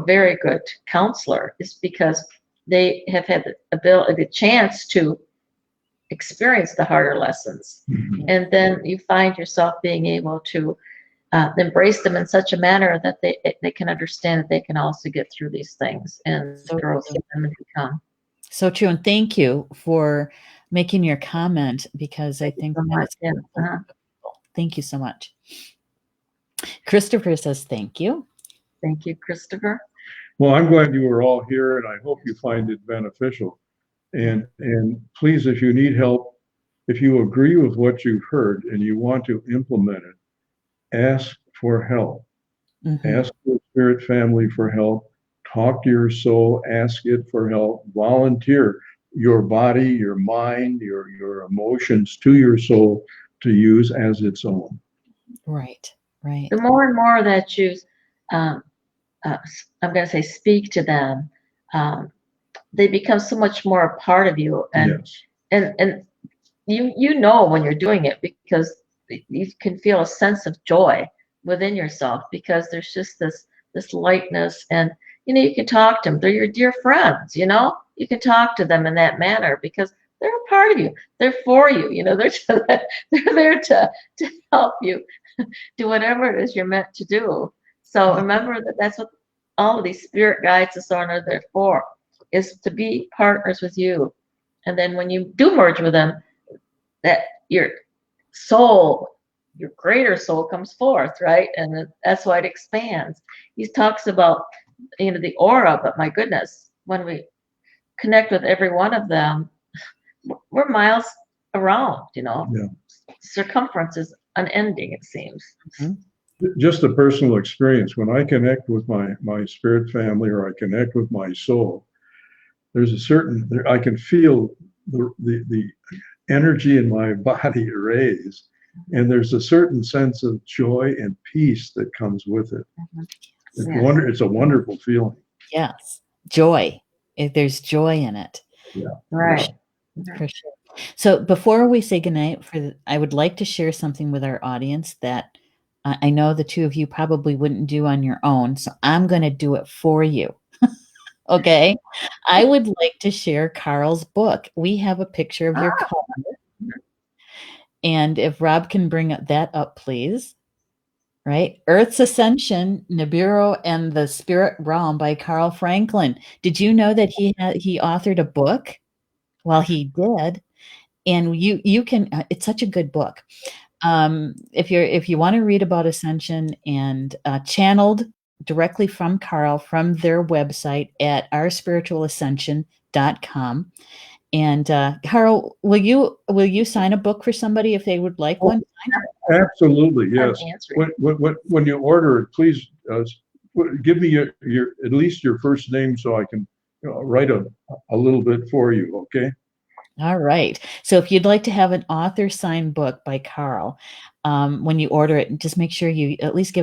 very good counselor, is because they have had the chance to experience the harder lessons. And then you find yourself being able to embrace them in such a manner that they can understand that they can also get through these things and grow them and become. So true. And thank you for making your comment, because I think that's thank you so much. Christopher says, thank you. Thank you, Christopher. Well, I'm glad you were all here, and I hope you find it beneficial. And please, if you need help, if you agree with what you've heard and you want to implement it, ask for help. Ask the spirit family for help. Talk to your soul. Ask it for help. Volunteer your body, your mind, your emotions to your soul to use as its own. Right. Right. The more and more that you, I'm going to say, speak to them, they become so much more a part of you, and yes. and you know when you're doing it, because you can feel a sense of joy within yourself, because there's just this lightness, and you can talk to them. They're your dear friends. You can talk to them in that manner because they're a part of you. They're for you. They're there to help you do whatever it is you're meant to do. So remember that that's what all of these spirit guides and so on are there for, is to be partners with you. And then when you do merge with them, that your soul, your greater soul comes forth, right? And that's why it expands. He talks about, the aura, but my goodness, when we connect with every one of them, we're miles around, Yeah. Circumference is unending, it seems. Just a personal experience. When I connect with my spirit family, or I connect with my soul, there's I can feel the energy in my body raise, and there's a certain sense of joy and peace that comes with it. It's a wonderful feeling. Yes. Joy. There's joy in it. Yeah. Right. For sure. So before we say goodnight, I would like to share something with our audience that I know the two of you probably wouldn't do on your own. So I'm going to do it for you. Okay. I would like to share Carl's book. We have a picture of your cover. And if Rob can bring that up, please. Right. Earth's Ascension, Nibiru and the Spirit Realm by Carl Franklin. Did you know that he authored a book? Well, he did. And you can, it's such a good book. If you want to read about Ascension and channeled directly from Carl from their website at ourspiritualascension.com. And Carl, will you sign a book for somebody if they would like one? Absolutely, yes. When you order it, please give me your at least your first name so I can write a little bit for you. Okay. All right. So if you'd like to have an author signed book by Carl, when you order it, just make sure you at least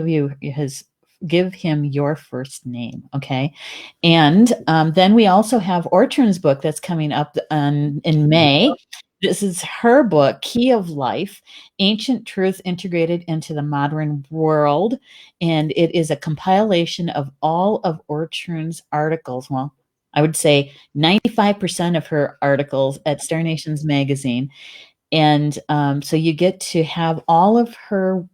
give him your first name. Okay. And then we also have Ortrun's book that's coming up in May. This is her book, Key of Life, Ancient Truth Integrated into the Modern World. And it is a compilation of all of Ortrun's articles. Well, I would say 95% of her articles at Star Nations magazine. And so you get to have all of her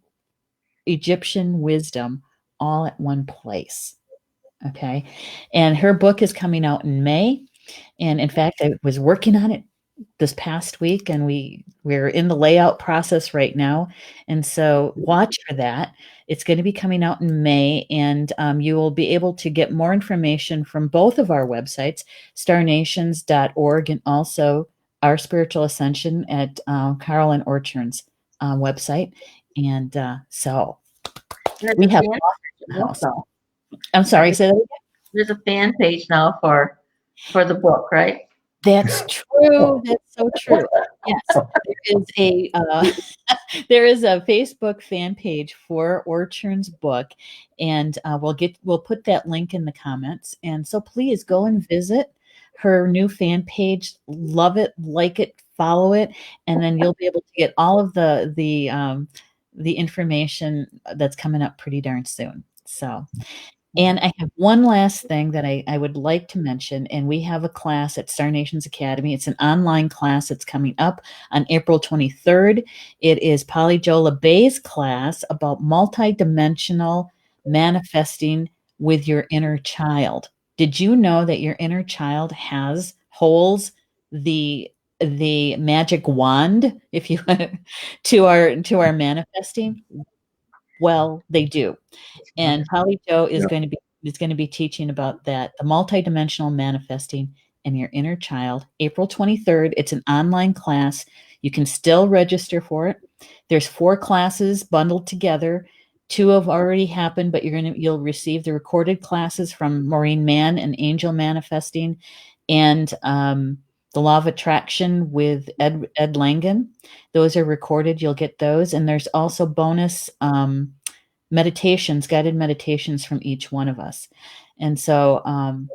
Egyptian wisdom all at one place. Okay. And her book is coming out in May. And in fact, I was working on it this past week, and we're in the layout process right now. And so watch for that. It's going to be coming out in May, and you will be able to get more information from both of our websites, starnations.org, and also Our Spiritual Ascension at Carl and Ortrun's website. And so we have also. I'm sorry, say that again. There's a fan page now for the book, right? That's true. That's so true. Yes, there is a Facebook fan page for Ortrun's book, and we'll put that link in the comments. And so please go and visit her new fan page. Love it, like it, follow it, and then you'll be able to get all of the information that's coming up pretty darn soon. So. And I have one last thing that I would like to mention, and we have a class at Star Nations Academy. It's an online class that's coming up on April 23rd. It is Polly Jo LeBay's class about multidimensional manifesting with your inner child. Did you know that your inner child holds the magic wand, if you to our manifesting? well, they do. And Polly Joe is Yeah. going to be teaching about that, the multidimensional manifesting in your inner child. April 23rd. It's an online class. You can still register for it. There's 4 classes bundled together. 2 have already happened, but you'll receive the recorded classes from Maureen Mann and Angel Manifesting, and the Law of Attraction with Ed Langen. Those are recorded. You'll get those, and there's also bonus meditations, guided meditations from each one of us. And so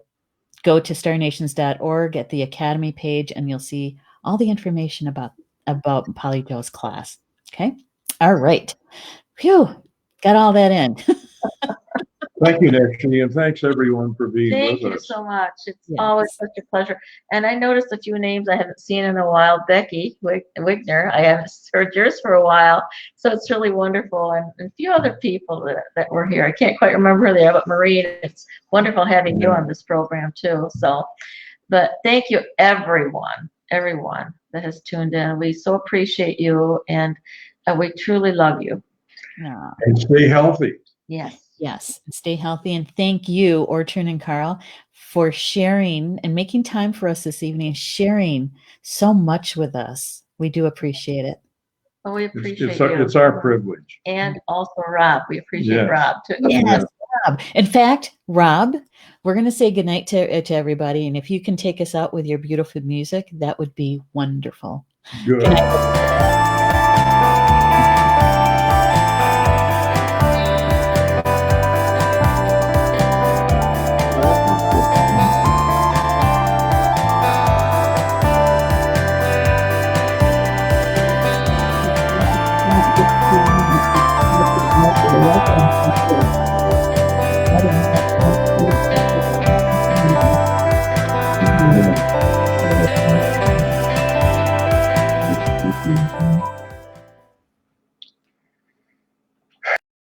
go to starnations.org at the Academy page, and you'll see all the information about Polly Joe's class. Okay. All right. Phew. Got all that in. Thank you, Nexi, and thanks everyone for being Thank with you us. so much. It's Yes. always such a pleasure. And I noticed a few names I haven't seen in a while. Becky Wigner, I haven't heard yours for a while. So it's really wonderful. And a few other people that were here. I can't quite remember who they are, but Maureen, it's wonderful having you on this program too. So, but thank you everyone that has tuned in. We so appreciate you, and we truly love you. Yeah. And stay healthy. Yes. Yes. Stay healthy. And thank you, Ortrun and Carl, for sharing and making time for us this evening, sharing so much with us. We do appreciate it. Well, we appreciate It's our privilege. And also Rob. We appreciate Yes. Rob too. Yes, Rob. In fact, Rob, we're going to say goodnight to everybody. And if you can take us out with your beautiful music, that would be wonderful. Good. Good night. Thank you.